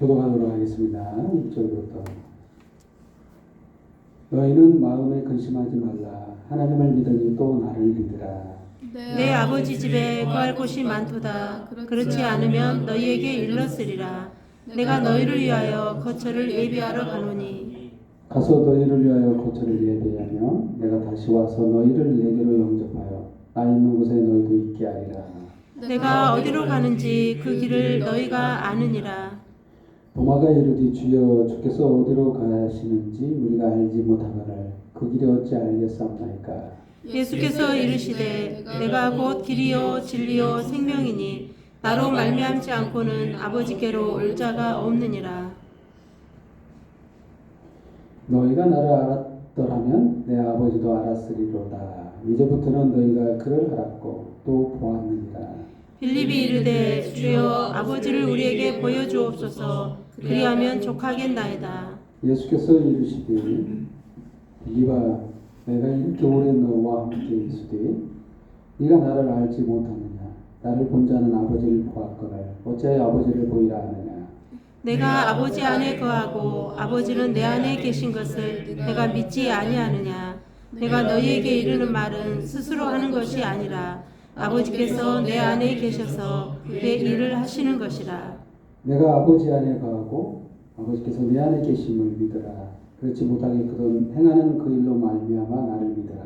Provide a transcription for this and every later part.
교도하도록 하겠습니다. 1절부터. 너희는 마음에 근심하지 말라. 하나님을 믿으니 또 나를 믿으라. 내 아버지 집에 거할 곳이 많도다. 그렇지 않으면 너희에게 일렀으리라. 내가 너희를 위하여 거처를 예비하러 가노니. 가서 너희를 위하여 거처를 예비하며 내가 다시 와서 너희를 내게로 영접하여 나 있는 곳에 너희도 있게 하리라. 내가 어디로 가는지 그 길을 너희가 아느니라. 도마가 이르되 주여 주께서 어디로 가시는지 우리가 알지 못하거늘 그 길이 어찌 알겠사옵나이까. 예수께서 이르시되 내가 곧 길이요 진리요 생명이니 나로 말미암지 않고는 아버지께로 올 자가 없느니라. 너희가 나를 알았더라면 내 아버지도 알았으리로다. 이제부터는 너희가 그를 알았고 또 보았느니라. 빌립이 이르되 주여 아버지를 우리에게 보여주옵소서. 그리하면 족하겠나이다. 예수께서 이르시되 빌립아 내가 이렇게 오래 너와 함께 있으되 네가 나를 알지 못하느냐. 나를 본 자는 아버지를 보았거늘 어찌하여 아버지를 보이라 하느냐. 내가 아버지 안에 거하고 아버지는 내 안에 계신 것을 내가 믿지 아니하느냐. 내가 너희에게 이르는 말은 스스로 하는 것이 아니라 아버지께서 내 안에 계셔서 그의 일을 하시는 것이라. 내가 아버지 안에 거하고 아버지께서 내 안에 계심을 믿으라. 그렇지 못하겠거든 행하는 그 일로 말미암아 나를 믿으라.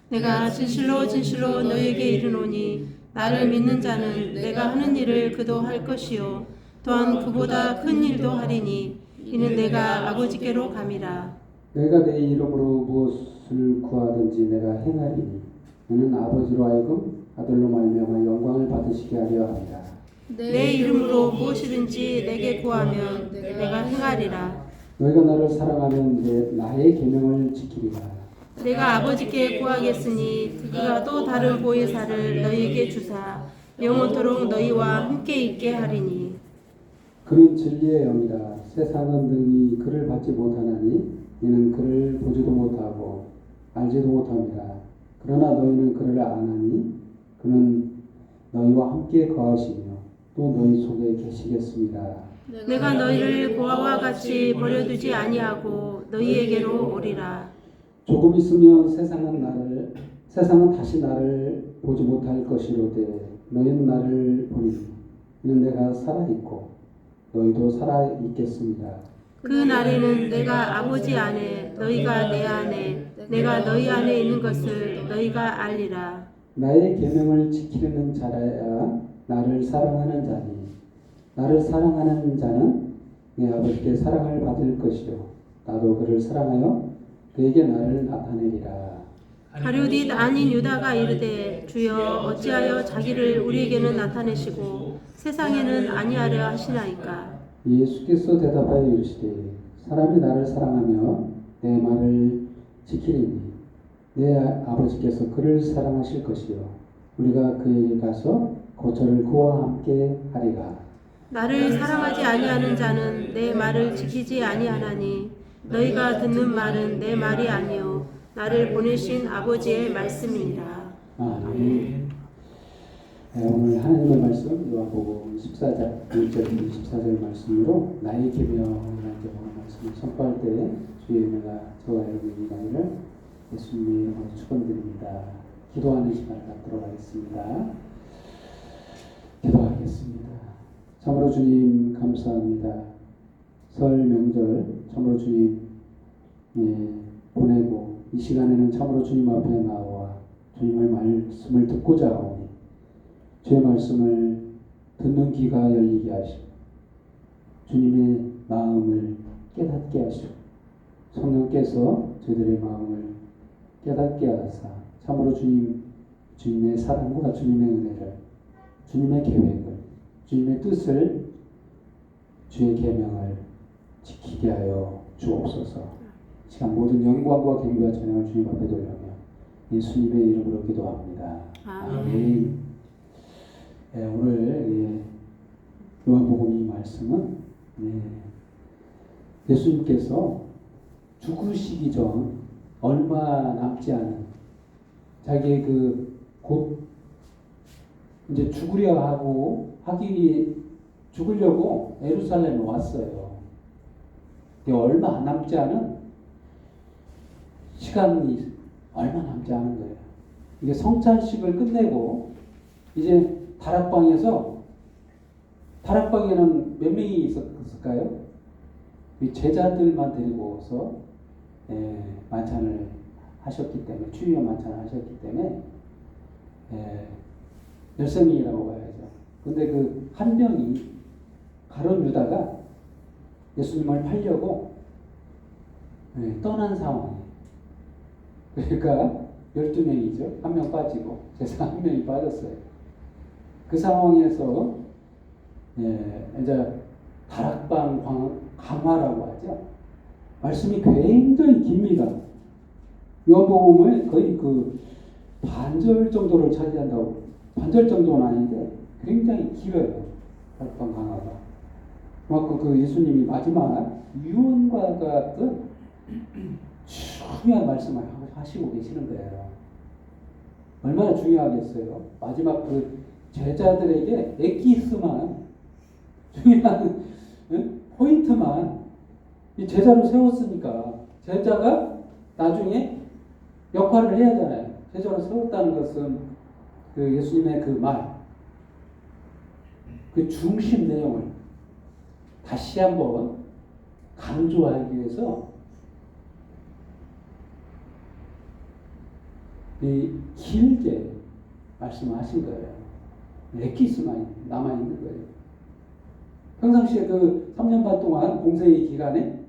내가 진실로 진실로 너희에게 이르노니 나를 믿는 자는 내가 하는 일을 그도 할 것이요 또한 그보다 큰 일도 하리니 이는 내가 아버지께로 감이라. 너희가 내 이름으로 무엇을 구하든지 내가 행하리니 너는 아버지로 하여금 아들로 말미암아 영광을 받으시게 하려 합니다. 내 이름으로 무엇이든지 내게 구하면 내가 행하리라. 너희가 나를 사랑하면 나의 계명을 지키리라. 내가 아버지께 구하겠으니 그가 또 다른 보혜사를 너희에게 주사 영원토록 너희와 함께 있게 하리니. 그는 진리의 영이라. 세상은 능히 그를 받지 못하나니 이는 그를 보지도 못하고 알지도 못합니다. 그러나 너희는 그를 아나니 그는 너희와 함께 거하시며 또 너희 속에 계시겠습니다. 내가 너희를 고아와 같이 버려두지 아니하고 너희에게로 오리라. 조금 있으면 세상은 다시 나를 보지 못할 것이로되 너희는 나를 보리니 이는 내가 살아 있고 너희도 살아 있겠습니다. 그 날에는 내가 아버지 안에 너희가 내 안에 내가 너희 안에 있는 것을 너희가 알리라. 나의 계명을 지키려는 자라야 나를 사랑하는 자니 나를 사랑하는 자는 내 아버지께 사랑을 받을 것이요 나도 그를 사랑하여 그에게 나를 나타내리라. 가룟빛 아닌 유다가 이르되 주여 어찌하여 자기를 우리에게는 나타내시고 세상에는 아니하려 하시나이까. 예수께서 대답하여 이르시되 사람이 나를 사랑하며 내 말을 지키리니 내 아버지께서 그를 사랑하실 것이요 우리가 그에게 가서 거처를 그와 함께 하리라. 나를 사랑하지 아니하는 자는 내 말을 지키지 아니하나니 너희가 듣는 말은 내 말이 아니요 나를 보내신 아버지의 말씀이니라. 아멘. 오늘 하나님의 말씀 요한복음 14장 1절 14절 말씀으로 나의 계명이라는 제목의 말씀을 선포할 때 주의 은혜가 저와 여러분이 가기를 예수님의 이름으로 축원드립니다. 기도하는 시간을 갖도록 하겠습니다. 기도하겠습니다. 참으로 주님 감사합니다. 설 명절 참으로 주님 보내고 이 시간에는 참으로 주님 앞에 나와 주님의 말씀을 듣고자 하오니 주의 말씀을 듣는 귀가 열리게 하시고 주님의 마음을 깨닫게 하시고 성령께서 저희들의 마음을 깨닫게 하사 참으로 주님의 사랑과 주님의 은혜를 주님의 계획을 주님의 뜻을 주의 계명을 지키게 하여 주옵소서. 시간 모든 영광과 경배와 찬양을 주님 앞에 돌려며 예수님의 이름으로 기도합니다. 아멘. 오늘 요한복음 이 말씀은 예수님께서 죽으시기 전 얼마 남지 않은 자기의 곧 이제 죽으려 하기 죽으려고 예루살렘에 왔어요. 근데 얼마 남지 않은 시간이 얼마 남지 않은 거예요. 이게 성찬식을 끝내고 이제 다락방에는 몇 명이 있었을까요? 이 제자들만 데리고서 만찬을 하셨기 때문에, 추위의 만찬을 하셨기 때문에 13명이라고 봐야죠. 근데 그 한 명이 가룟 유다가 예수님을 팔려고 떠난 상황이에요. 그러니까 12명이죠. 한 명 빠지고 제사 한 명이 빠졌어요. 그 상황에서 이제 다락방 강화라고 하죠. 말씀이 굉장히 깁니다. 요한복음을 거의 그 반절 정도를 차지한다고, 반절 정도는 아닌데 굉장히 길어요. 다락방 강화가. 그 예수님이 마지막 유언과 같은 중요한 말씀을 하시고 계시는 거예요. 얼마나 중요하겠어요. 마지막 그 제자들에게 엑기스만, 중요한 포인트만 이 제자로 세웠으니까 제자가 나중에 역할을 해야 하잖아요. 제자로 세웠다는 것은 그 예수님의 그 말, 그 중심 내용을 다시 한번 강조하기 위해서 길게 말씀하신 거예요. 엑기스만 남아있는 거예요. 평상시에 그 3년 반 동안 공생의 기간에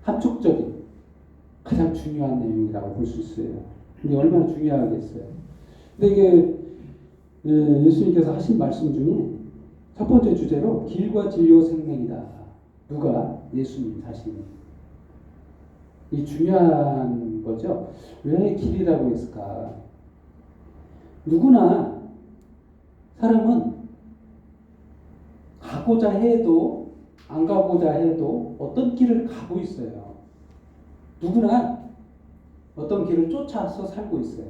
함축적인 가장 중요한 내용이라고 볼 수 있어요. 근데 얼마나 중요하겠어요. 근데 이게 예수님께서 하신 말씀 중에 첫 번째 주제로 길과 진리와 생명이다. 누가? 예수님 자신이. 이 중요한 거죠. 왜 길이라고 했을까? 누구나 사람은 가고자 해도 안 가고자 해도 어떤 길을 가고 있어요. 누구나 어떤 길을 쫓아서 살고 있어요.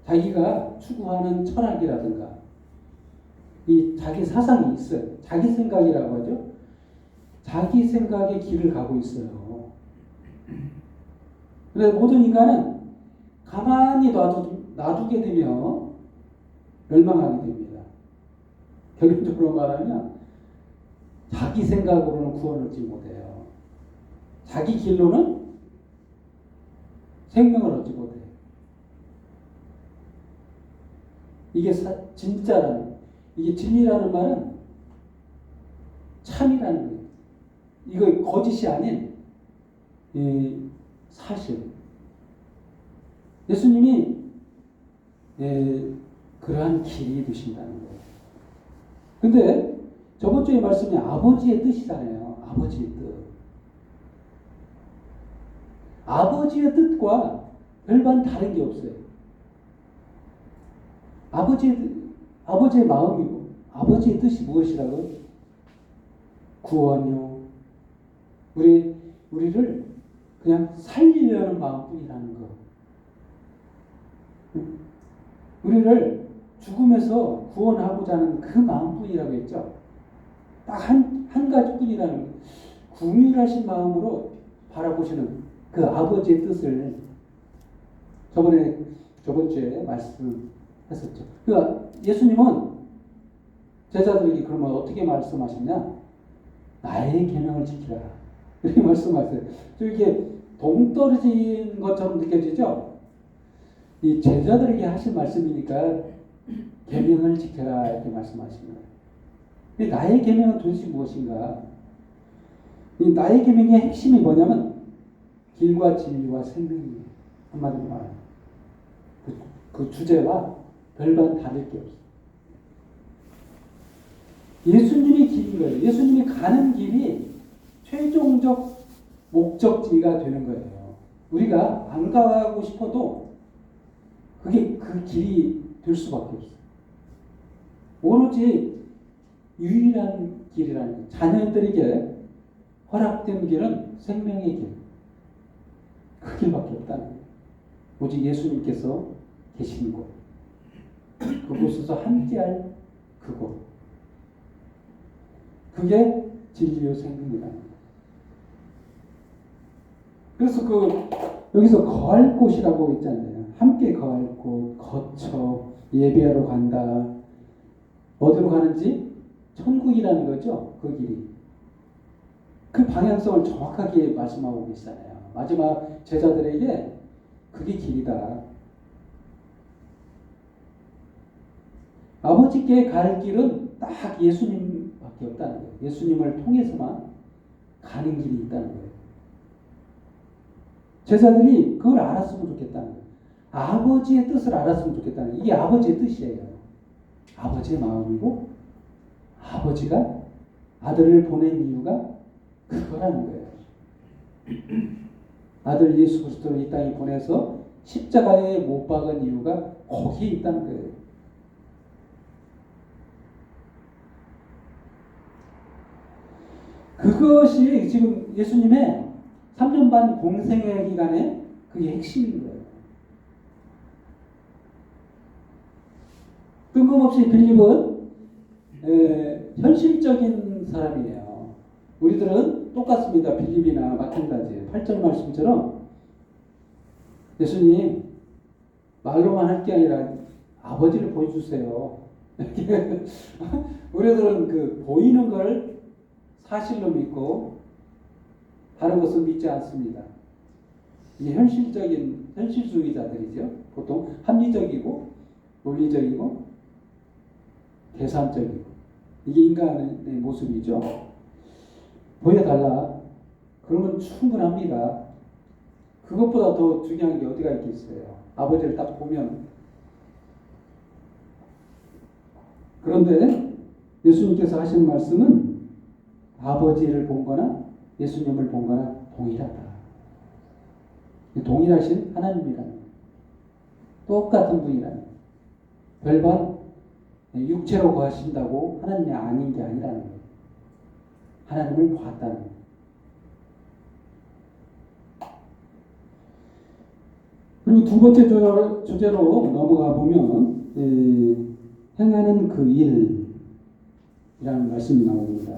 자기가 추구하는 철학이라든가 이 자기 사상이 있어요. 자기 생각이라고 하죠. 자기 생각의 길을 가고 있어요. 그래서 모든 인간은 가만히 놔두게 되면 멸망하게 됩니다. 결론적으로 말하면 자기 생각으로는 구원을 얻지 못해요. 자기 길로는 생명을 얻지 못해요. 이게 진짜라는, 이게 진리라는 말은 참이라는 거예요. 이거 거짓이 아닌 사실. 예수님이 그러한 길이 되신다는 거예요. 근데 저번 주에 말씀이 아버지의 뜻이잖아요. 아버지의 뜻. 아버지의 뜻과 별반 다른 게 없어요. 아버지의 마음이고, 아버지의 뜻이 무엇이라고? 구원이요. 우리를 그냥 살리려는 마음뿐이라는 거. 우리를 죽음에서 구원하고자 하는 그 마음뿐이라고 했죠. 딱 한 가지뿐이라는 거. 궁휼하신 마음으로 바라보시는 그 아버지의 뜻을 저번 주에 말씀했었죠. 그러니까 예수님은 제자들에게 그러면 어떻게 말씀하셨냐? 나의 계명을 지키라. 이렇게 말씀하세요. 이게 동떨어진 것처럼 느껴지죠? 이 제자들에게 하신 말씀이니까 계명을 지켜라 이렇게 말씀하시는 거예요. 근데 나의 계명은 도대체 무엇인가? 이 나의 계명의 핵심이 뭐냐면 길과 진리와 생명이에요. 한마디로 말하면 그 주제와 별반 다를 게 없어요. 예수님이 길인 거예요. 예수님이 가는 길이 최종적 목적지가 되는 거예요. 우리가 안 가고 싶어도 그게 그 길이 될 수밖에 없어요. 오로지 유일한 길이라는 거예요. 자녀들에게 허락된 길은 생명의 길. 그 길밖에 없다는 거예요. 오직 예수님께서 계신 곳. 그곳에서 함께할 그곳. 그게 진리요 생명이다. 그래서 여기서 거할 곳이라고 있잖아요. 함께 거할 곳, 거처, 예배하러 간다. 어디로 가는지 천국이라는 거죠. 그 길이. 그 방향성을 정확하게 말씀하고 계시잖아요. 마지막 제자들에게 그게 길이다. 아버지께 갈 길은 딱 예수님밖에 없다는 거예요. 예수님을 통해서만 가는 길이 있다는 거예요. 제자들이 그걸 알았으면 좋겠다는 거예요. 아버지의 뜻을 알았으면 좋겠다는 거예요. 이게 아버지의 뜻이에요. 아버지의 마음이고 아버지가 아들을 보낸 이유가 그거라는 거예요. 아들 예수 그리스도를 이 땅에 보내서 십자가에 못 박은 이유가 거기에 있다는 거예요. 그것이 지금 예수님의 3년 반 공생애 기간에 그게 핵심인 거예요. 뜬금없이 빌립은 현실적인 사람이에요. 우리들은 똑같습니다. 빌립이나 마찬가지예요. 8절 말씀처럼 예수님 말로만 할 게 아니라 아버지를 보여주세요. 우리들은 그 보이는 걸 사실로 믿고 다른 것은 믿지 않습니다. 이게 현실주의자들이죠. 보통 합리적이고 논리적이고 계산적이고 이게 인간의 모습이죠. 보여달라. 그러면 충분합니다. 그것보다 더 중요한 게 어디가 있겠어요. 아버지를 딱 보면. 그런데 예수님께서 하시는 말씀은 아버지를 본 거나 예수님을 본 거나 동일하다. 동일하신 하나님이라는 거예요. 똑같은 분이라는 거예요. 별반 육체로 거하신다고 하나님이 아닌 게 아니라는 거예요. 하나님을 봤다는 거예요. 그리고 두 번째 주제로 넘어가 보면 행하는 그 일이라는 말씀이 나옵니다.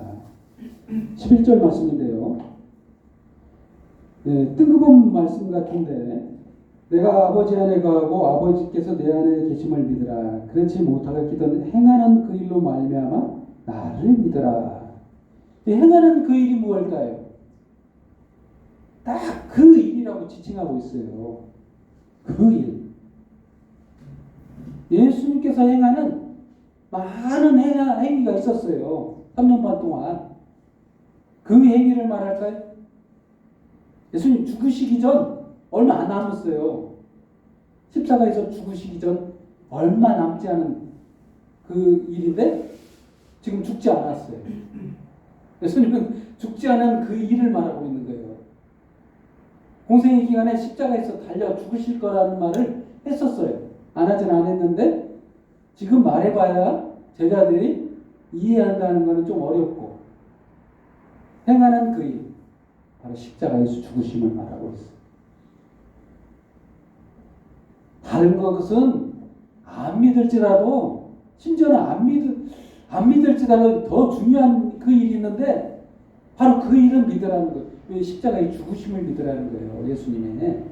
11절 말씀인데요. 뜬금없는 말씀 같은데 내가 아버지 안에 거하고 아버지께서 내 안에 계심을 믿으라. 그렇지 못하겠거든 행하는 그 일로 말미암아 나를 믿으라. 행하는 그 일이 무엇일까요? 딱 그 일이라고 지칭하고 있어요. 그 일. 예수님께서 행하는 많은 행위가 있었어요. 3년 반 동안. 그 행위를 말할까요? 예수님 죽으시기 전 얼마 안 남았어요. 십자가에서 죽으시기 전 얼마 남지 않은 그 일인데 지금 죽지 않았어요. 예수님은 죽지 않은 그 일을 말하고 있는 거예요. 공생의 기간에 십자가에서 달려 죽으실 거라는 말을 했었어요. 안 하진 않았는데 지금 말해봐야 제자들이 이해한다는 것은 좀 어렵고 행하는 그 일, 바로 십자가에서 죽으심을 말하고 있어요. 다른 것은 안 믿을지라도 심지어는 안 믿을지라도 더 중요한 그 일이 있는데 바로 그 일은 믿으라는 거예요. 왜 십자가의 죽으심을 믿으라는 거예요. 예수님의.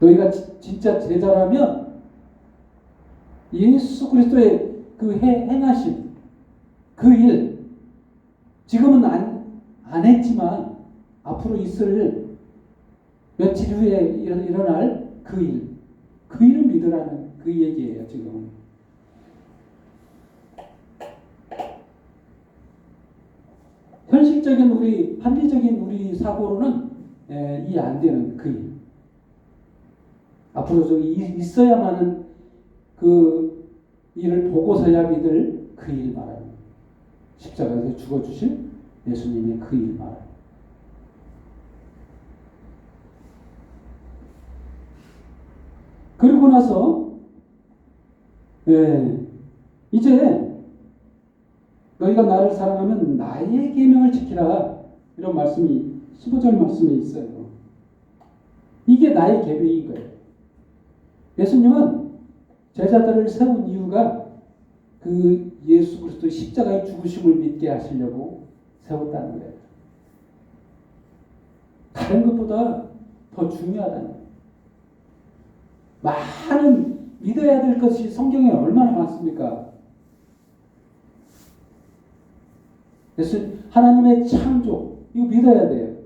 너희가 진짜 제자라면 예수 그리스도의 그 행하심 그 일 지금은 안 했지만 앞으로 있을 며칠 후에 일어날 그 일, 그 일을 믿으라는 그 얘기예요. 지금 현실적인 합리적인 우리 사고로는 이해 안 되는 그 일, 앞으로 있어야만은 그 일을 보고서야 믿을 그 일 말합니다. 십자가에서 죽어주실 예수님의 그 일 말합니다. 그리고 나서 이제 너희가 나를 사랑하면 나의 계명을 지키라 이런 말씀이 15절 말씀에 있어요. 이게 나의 계명인 거예요. 예수님은 제자들을 세운 이유가 그 예수 그리스도의 십자가의 죽으심을 믿게 하시려고 세웠다는 거예요. 다른 것보다 더 중요하다는 거예요. 많은 믿어야 될 것이 성경에 얼마나 많습니까? 그래서 하나님의 창조 이거 믿어야 돼요.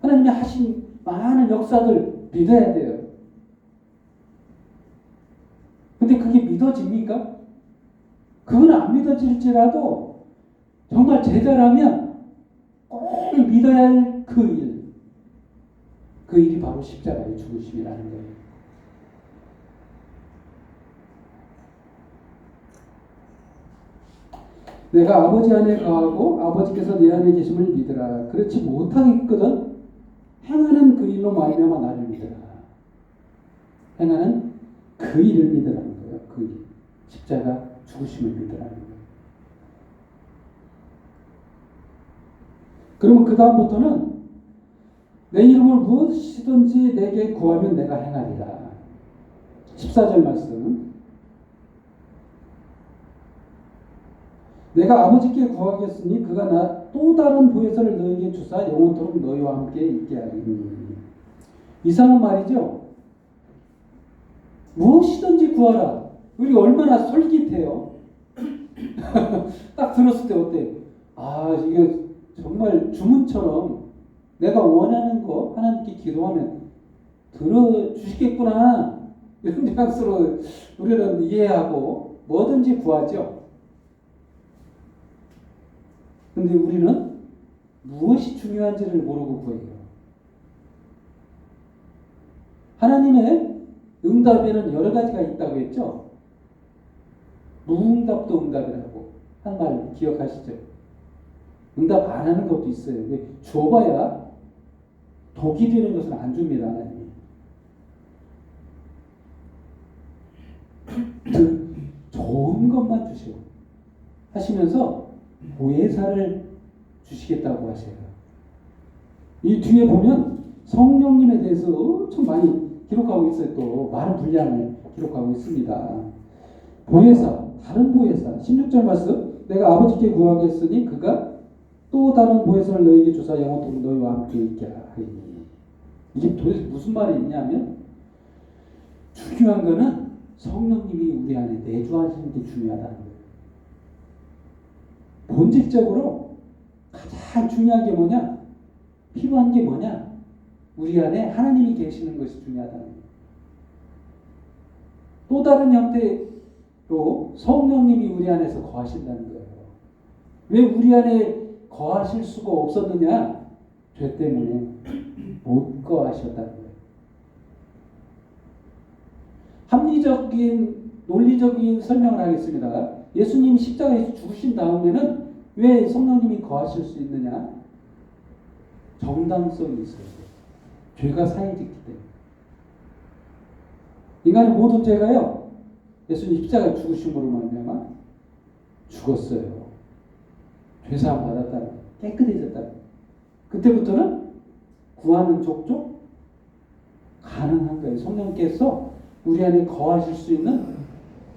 하나님이 하신 많은 역사들 믿어야 돼요. 근데 그게 믿어집니까? 그건 안 믿어질지라도 정말 제자라면 꼭 믿어야 할 그 일. 그 일이 바로 십자가의 죽으심이라는 거예요. 내가 아버지 안에 거하고 아버지께서 내 안에 계심을 믿으라. 그렇지 못하겠거든 행하는 그 일로 말미암아 나를 믿으라. 행하는 그 일을 믿으라는 거예요. 그 일. 십자가 죽으심을 믿으라는 거예요. 그러면 그 다음부터는 내 이름을 무엇이든지 내게 구하면 내가 행하리라. 14절 말씀. 내가 아버지께 구하겠으니 그가 나 또 다른 보혜사를 너에게 주사 영원토록 너희와 함께 있게 하리니. 이상한 말이죠. 무엇이든지 구하라. 우리 얼마나 솔깃해요. 딱 들었을 때 어때? 아, 이게 정말 주문처럼 내가 원하는 거 하나님께 기도하면 들어주시겠구나. 이런 뉘앙스로 우리는 이해하고 뭐든지 구하죠. 근데 우리는 무엇이 중요한지를 모르고 구해요. 하나님의 응답에는 여러 가지가 있다고 했죠. 무응답도 응답이라고 한 말 기억하시죠? 응답 안 하는 것도 있어요. 줘봐야 독이 되는 것은 안 줍니다. 하나님이. 좋은 것만 주시고 하시면서 보혜사를 주시겠다고 하세요. 이 뒤에 보면 성령님에 대해서 엄청 많이 기록하고 있어요. 또 많은 분량을 기록하고 있습니다. 보혜사, 다른 보혜사. 16절 말씀. 내가 아버지께 구하겠으니 그가 또 다른 보혜사를 너희에게 주사 영원토록 너희와 함께 있게 하리니. 이게 도대체 무슨 말이 있냐면 중요한 거는 성령님이 우리 안에 내주하시는 게 중요하다는 거예요. 본질적으로 가장 중요한 게 뭐냐? 필요한 게 뭐냐? 우리 안에 하나님이 계시는 것이 중요하다는 거예요. 또 다른 형태로 성령님이 우리 안에서 거하신다는 거예요. 왜 우리 안에 거하실 수가 없었느냐? 죄 때문에 못 거하셨다는 거예요. 합리적인 논리적인 설명을 하겠습니다. 예수님이 십자가에서 죽으신 다음에는 왜 성령님이 거하실 수 있느냐? 정당성이 있어요. 죄가 사해졌기 때문에. 인간의 모든 죄가요, 예수님 십자가 죽으심으로 말미암아 죽었어요. 죄사함 받았다. 깨끗해졌다. 그때부터는 구하는 족족 가능한 거예요. 성령께서 우리 안에 거하실 수 있는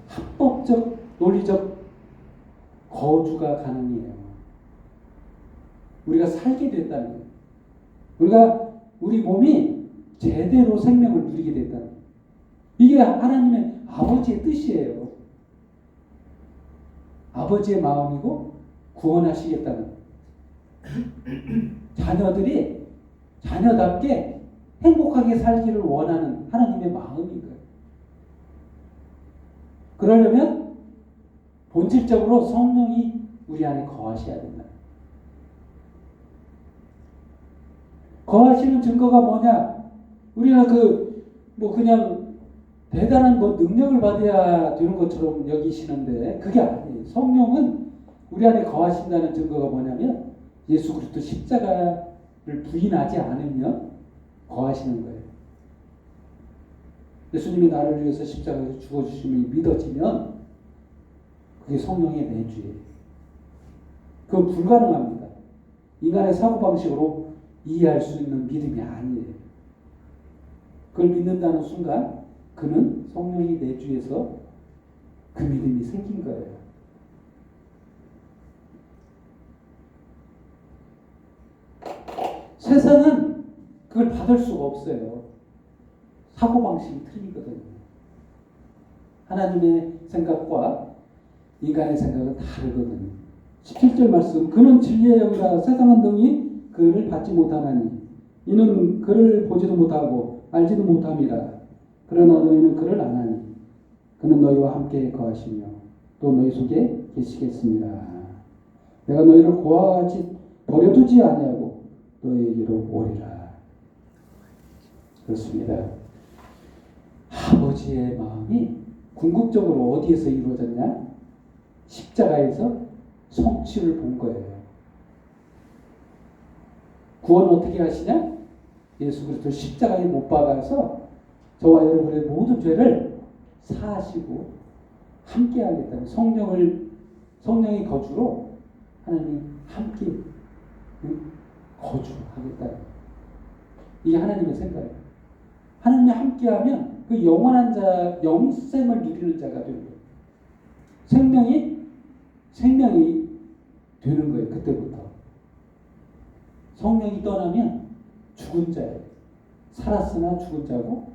합법적, 논리적 거주가 가능해요. 우리가 살게 됐다는 거예요. 우리 몸이 제대로 생명을 누리게 됐다는 거예요. 이게 하나님의 아버지의 뜻이에요. 아버지의 마음이고 구원하시겠다는 거예요. 자녀들이 자녀답게 행복하게 살기를 원하는 하나님의 마음인 거예요. 그러려면 본질적으로 성령이 우리 안에 거하셔야 된다. 거하시는 증거가 뭐냐? 우리가 그냥 대단한 능력을 받아야 되는 것처럼 여기시는데 그게 아니에요. 성령은 우리 안에 거하신다는 증거가 뭐냐면 예수 그리스도 십자가를 부인하지 않으면 거하시는 거예요. 예수님이 나를 위해서 십자가에서 죽어주심이 믿어지면 그게 성령의 내주예요. 그건 불가능합니다. 인간의 사고방식으로 이해할 수 있는 믿음이 아니에요. 그걸 믿는다는 순간 그는 성령이 내주에서 그 믿음이 생긴 거예요. 세상은 그걸 받을 수가 없어요. 사고방식이 틀리거든요. 하나님의 생각과 인간의 생각은 다르거든요. 17절 말씀, 그는 진리의 영이라 세상은 능히 그를 받지 못하나니 이는 그를 보지도 못하고 알지도 못함이라. 그러나 너희는 그를 아나니 그는 너희와 함께 거하시며 또 너희 속에 계시겠습니다. 내가 너희를 고아와 같이 버려두지 아니하고 너희에게로 오리라. 그렇습니다. 아버지의 마음이 궁극적으로 어디에서 이루어졌냐? 십자가에서 성취를 본 거예요. 구원 어떻게 하시냐? 예수 그리스도 십자가에 못 박아서 저와 여러분의 모든 죄를 사하시고 함께 하겠다는 성령의 거주로 하나님이 함께 거주하겠다. 이게 하나님의 생각이에요. 하나님이 함께하면 그 영원한 자, 영생을 누리는 자가 되는 거예요. 생명이 되는 거예요. 그때부터. 성령이 떠나면 죽은 자예요. 살았으나 죽은 자고,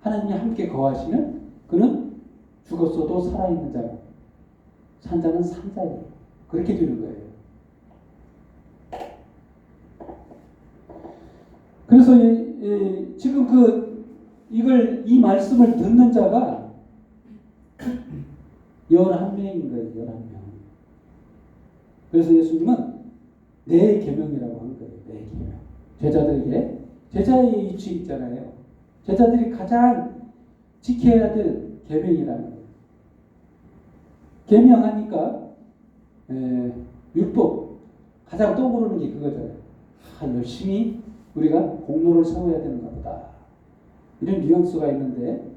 하나님이 함께 거하시면 그는 죽었어도 살아있는 자고, 산 자는 산 자예요. 그렇게 되는 거예요. 그래서 지금 이 말씀을 듣는 자가 11명인 거예요. 11명. 그래서 예수님은 내 계명이라고 하는 거예요. 내 계명. 제자들에게 제자의 위치 있잖아요. 제자들이 가장 지켜야 될 계명이라는 거예요. 계명하니까 율법 가장 떠오르는 게 그거잖아요. 열심히 우리가 공로를 세워야 되는가 보다. 이런 뉘앙스가 있는데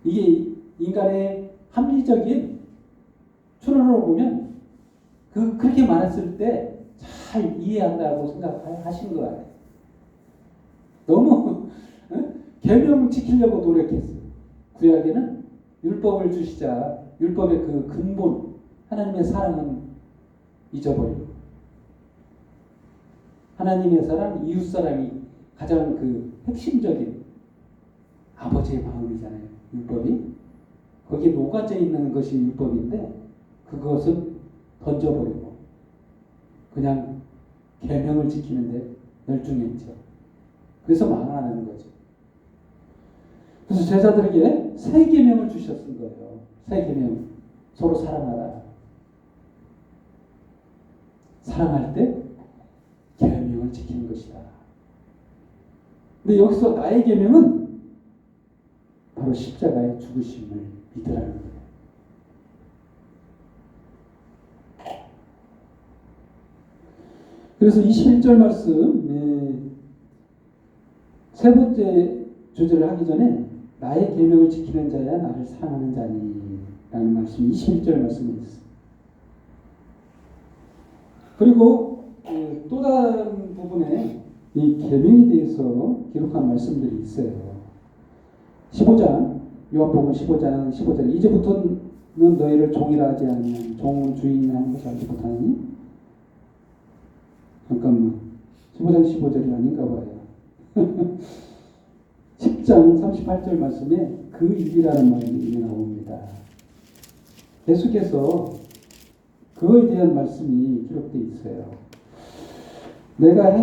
이게 인간의 합리적인 추론으로 보면 그렇게 말했을 때 잘 이해한다고 생각하시는 것 같아요. 너무 계명 지키려고 노력했어요. 구약에는 율법을 주시자 율법의 그 근본 하나님의 사랑은 잊어버리고 하나님의 사랑, 이웃 사랑이 가장 그 핵심적인 아버지의 마음이잖아요. 율법이 거기에 녹아져 있는 것이 율법인데 그것은 던져버리고 그냥 계명을 지키는데 열중했죠. 그래서 망하는 거죠. 그래서 제자들에게 새 계명을 주셨은 거예요. 새 계명. 서로 사랑하라. 사랑할 때 계명을 지키는 것이다. 근데 여기서 나의 계명은 바로 십자가의 죽으심을 믿으라는 거예요. 그래서 21절 말씀 세 번째 주제를 하기 전에 나의 계명을 지키는 자야 나를 사랑하는 자니 라는 말씀 21절 말씀이 있습니다. 그리고 또 다른 부분에 이 계명에 대해서 기록한 말씀들이 있어요. 15장 요한복음 15절 이제부터는 너희를 종이라 하지 아니하니 종은 주인이 하는 것을 알지 못하니 잠깐만 15장 15절이 아닌가 봐요. 10장 38절 말씀에 그 일이라는 말이 나옵니다. 계속해서 그거에 대한 말씀이 기록되어 있어요. 내가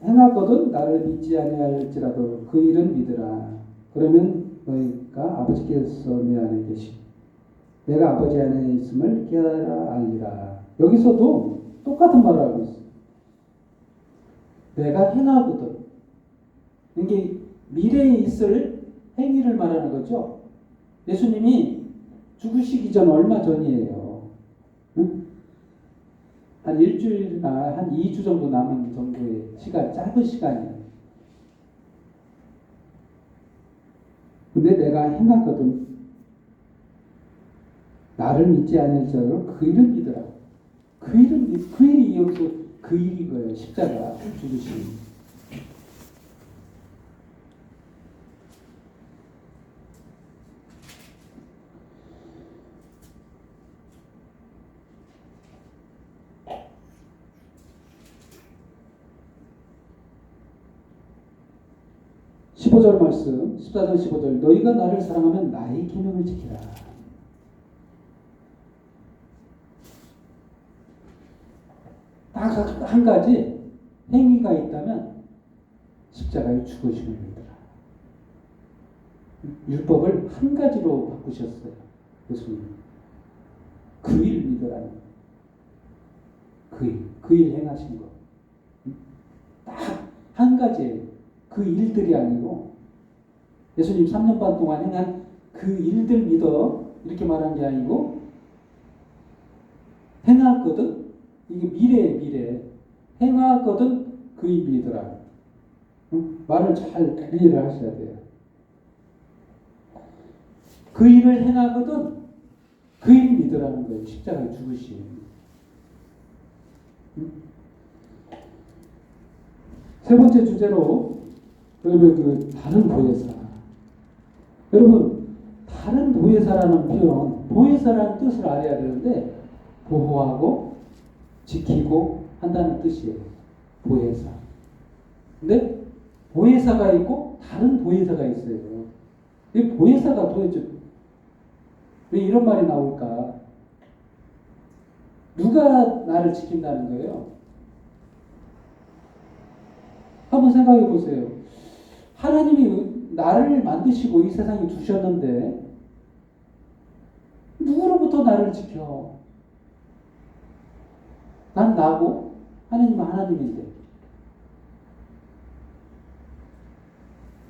행하거든 나를 믿지 아니할지라도 그 일은 믿으라. 그러면 너희가 아버지께서 내 안에 계시고 내가 아버지 안에 있음을 깨달아 알리라. 여기서도 똑같은 말을 하고 있어요. 내가 행하거든. 이게 미래에 있을 행위를 말하는 거죠. 예수님이 죽으시기 전 얼마 전이에요. 응? 한 일주일이나 한 2주 정도 남은 정도의 시간, 짧은 시간이에요. 근데 내가 행하거든. 나를 믿지 않을지라도 그 일을 믿으라. 그 일이 여기서 그 일이 거예요. 십자가 죽으심. 15절 말씀, 14장 15절, 너희가 나를 사랑하면 나의 계명을 지키라. 딱 한 가지 행위가 있다면 십자가의 죽으심을 믿으라. 율법을 한 가지로 바꾸셨어요. 예수님. 그 일 믿으라는 거예요. 그 일 행하신 거. 딱 한 가지예요. 그 일들이 아니고 예수님 3년 반 동안 행한 그 일들 믿어 이렇게 말한 게 아니고 행하거든 이게 미래예요. 미래. 행하거든 그 일 믿으라. 말을 잘 이해를 하셔야 돼요. 그 일을 행하거든 그 일 믿으라는 거예요. 십자가에 죽으심. 세 번째 주제로 그러면 그 다른 보혜사. 여러분 다른 보혜사라는 표현, 보혜사라는 뜻을 알아야 되는데 보호하고 지키고 한다는 뜻이에요. 보혜사. 근데 보혜사가 있고 다른 보혜사가 있어요. 이 보혜사가 도대체 왜 이런 말이 나올까? 누가 나를 지킨다는 거예요? 한번 생각해 보세요. 하나님이 나를 만드시고 이 세상에 두셨는데 누구로부터 나를 지켜? 난 나고 하나님은 하나님인데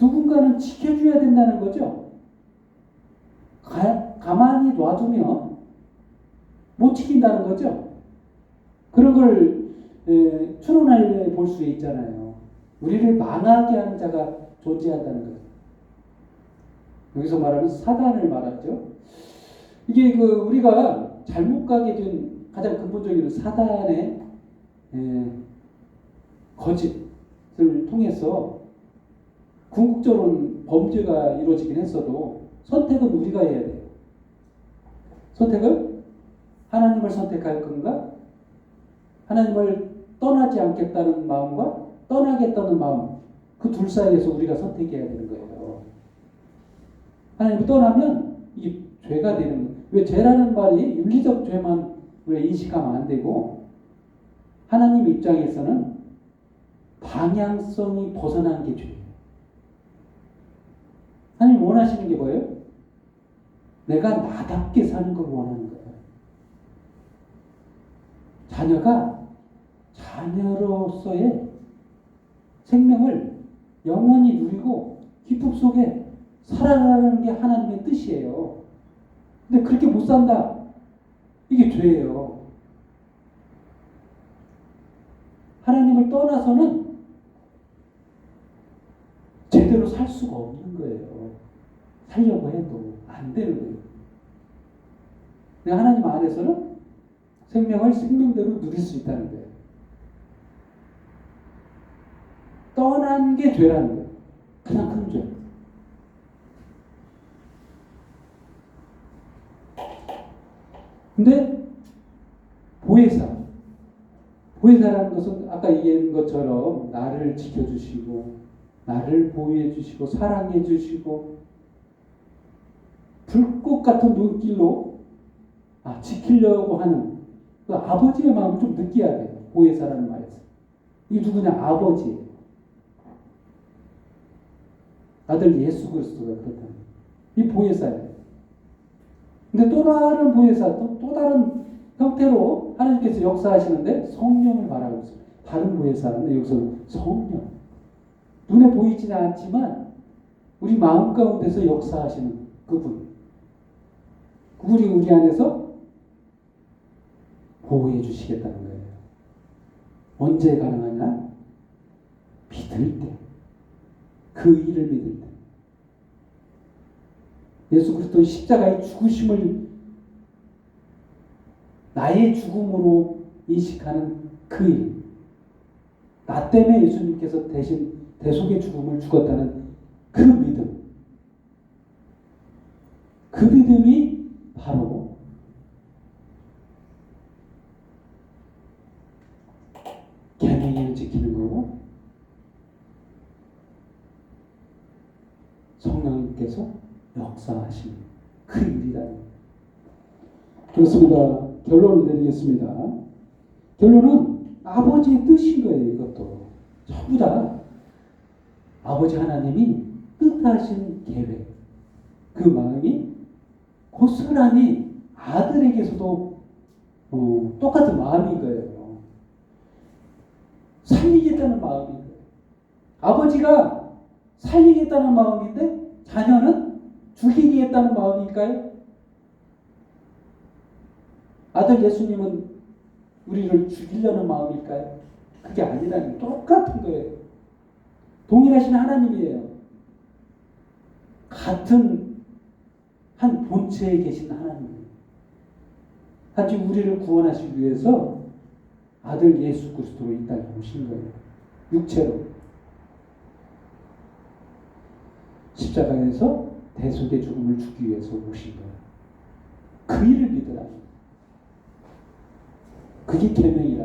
누군가는 지켜줘야 된다는 거죠. 가만히 놔두면 못 지킨다는 거죠. 그런 걸 추론해 볼 수 있잖아요. 우리를 망하게 하는 자가 존재한다는 거예요. 여기서 말하면 사단을 말하죠. 이게 그 우리가 잘못 가게 된 가장 근본적인 사단의 거짓을 통해서 궁극적으로는 범죄가 이루어지긴 했어도 선택은 우리가 해야 돼요. 선택을 하나님을 선택할 건가? 하나님을 떠나지 않겠다는 마음과 떠나겠다는 마음, 그 둘 사이에서 우리가 선택해야 되는 거예요. 하나님을 떠나면 이게 죄가 되는 거예요. 왜 죄라는 말이 윤리적 죄만 우리가 인식하면 안 되고 하나님 입장에서는 방향성이 벗어난 게 죄예요. 하나님 원하시는 게 뭐예요? 내가 나답게 사는 걸 원하는 거예요. 자녀가 자녀로서의 생명을 영원히 누리고 기쁨 속에 살아가는 게 하나님의 뜻이에요. 근데 그렇게 못 산다. 이게 죄예요. 하나님을 떠나서는 제대로 살 수가 없는 거예요. 살려고 해도 안 되는 거예요. 하나님 안에서는 생명을 생명대로 누릴 수 있다는 거예요. 떠난 게 죄라는 거예요. 가장 큰 죄. 근데 보혜사라는 것은 아까 얘기한 것처럼 나를 지켜주시고 나를 보호해주시고 사랑해주시고 불꽃 같은 눈길로 지키려고 하는 그 아버지의 마음을 좀 느껴야 돼요. 보혜사라는 말에서. 이게 누구냐? 아버지예요. 아들 예수 그리스도가 그렇다는 이 보혜사예요. 근데 또 다른 보혜사, 또 다른 형태로 하나님께서 역사하시는데 성령을 말하고 있어요. 다른 보혜사인데 여기서 성령. 눈에 보이지는 않지만 우리 마음 가운데서 역사하시는 그분. 그분이 우리 안에서 보호해 주시겠다는 거예요. 언제 가능하냐? 믿을 때. 그 일을 믿을 때. 예수 그리스도의 십자가의 죽으심을 나의 죽음으로 인식하는 그 일. 나 때문에 예수님께서 대신 대속의 죽음을 죽었다는 그 믿음. 그 믿음이 바로 계명을 지키는 거고 하나님께서 역사하신 그 일이라는. 그렇습니다. 결론을 내리겠습니다. 결론은 아버지의 뜻인 거예요. 이것도 전부 다 아버지 하나님이 뜻하신 계획, 그 마음이 고스란히 아들에게서도 똑같은 마음인 거예요. 살리겠다는 마음인 거예요. 아버지가 살리겠다는 마음인데 자녀는 죽이겠다는 마음일까요? 아들 예수님은 우리를 죽이려는 마음일까요? 그게 아니라는, 똑같은 거예요. 동일하신 하나님이에요. 같은 한 본체에 계신 하나님이에요. 단지 우리를 구원하시기 위해서 아들 예수 그리스도로 이 땅에 오신 거예요. 육체로. 십자가에서 대속의 죽음을 주기 위해서 오신 거예요. 그 일을 믿으라. 그게 계명이라.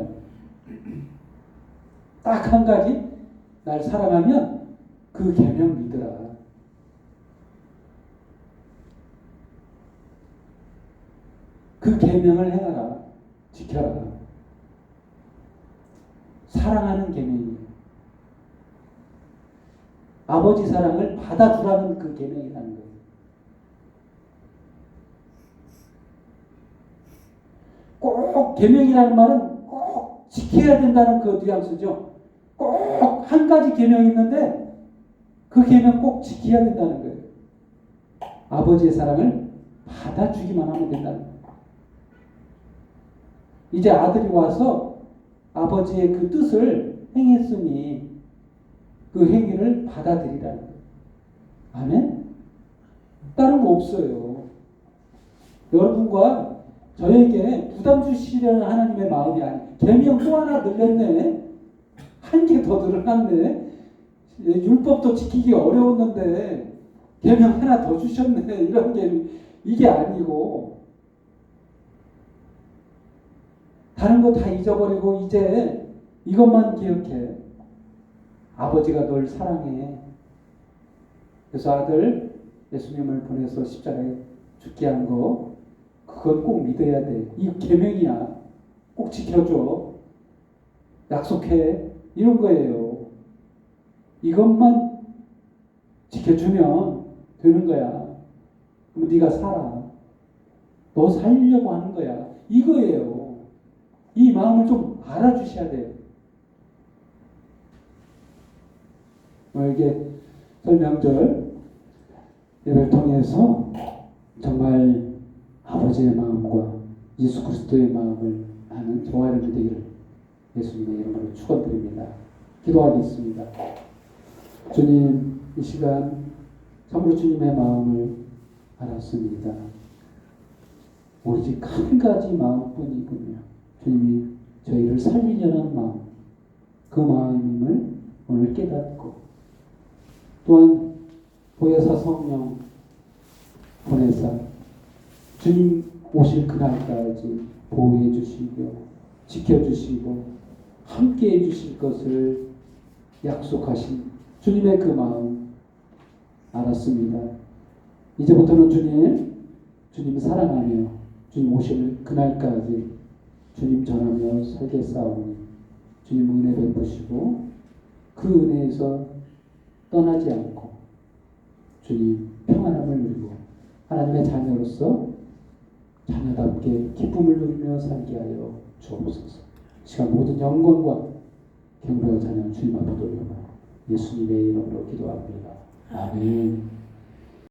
딱 한 가지, 날 사랑하면 그 계명 믿으라. 그 계명을 행하라. 지켜라. 사랑하는 계명이에요. 아버지 사랑을 받아주라는 그 계명이라는 거예요. 꼭 계명이라는 말은 꼭 지켜야 된다는 그 뉘앙스죠. 꼭 한 가지 계명이 있는데 그 계명 꼭 지켜야 된다는 거예요. 아버지의 사랑을 받아주기만 하면 된다는 거예요. 이제 아들이 와서 아버지의 그 뜻을 행했으니 그 행위를 받아들이라는 거예요. 아멘? 다른 거 없어요. 여러분과 저에게 부담 주시려는 하나님의 마음이 아니. 계명 또 하나 늘렸네. 한 개 더 늘어났네. 율법도 지키기 어려웠는데 계명 하나 더 주셨네. 이런 게 이게 아니고 다른 거 다 잊어버리고 이제 이것만 기억해. 아버지가 널 사랑해. 그래서 아들 예수님을 보내서 십자가에 죽게 한 거 그건 꼭 믿어야 돼. 이 계명이야. 꼭 지켜줘. 약속해. 이런 거예요. 이것만 지켜주면 되는 거야. 그럼 네가 살아. 너 살려고 하는 거야. 이거예요. 이 마음을 좀 알아주셔야 돼요. 이게 설명절 예배를 통해서 정말 아버지의 마음과 예수 그리스도의 마음을 아는 저와 여러분이 되기를 예수님의 이름으로 축원드립니다. 기도하겠습니다. 주님, 이 시간 참으로 주님의 마음을 알았습니다. 오직 한 가지 마음뿐이군요. 주님이 저희를 살리려는 마음, 그 마음임을 오늘 깨닫고 또한 보혜사 성령 보내사 주님 오실 그날까지 보호해 주시고 지켜주시고 함께해 주실 것을 약속하신 주님의 그 마음 알았습니다. 이제부터는 주님 사랑하며 주님 오실 그날까지 주님 전하며 살겠사오니 주님 은혜 베푸시고 그 은혜에서 떠나지 않고 주님 평안함을 누리고 하나님의 자녀로서 자녀답게 기쁨을 누리며 살게 하여 주옵소서. 시간 모든 영광과 경배와 찬양 주님 앞에 돌려라. 예수님의 이름으로 기도합니다. 아멘.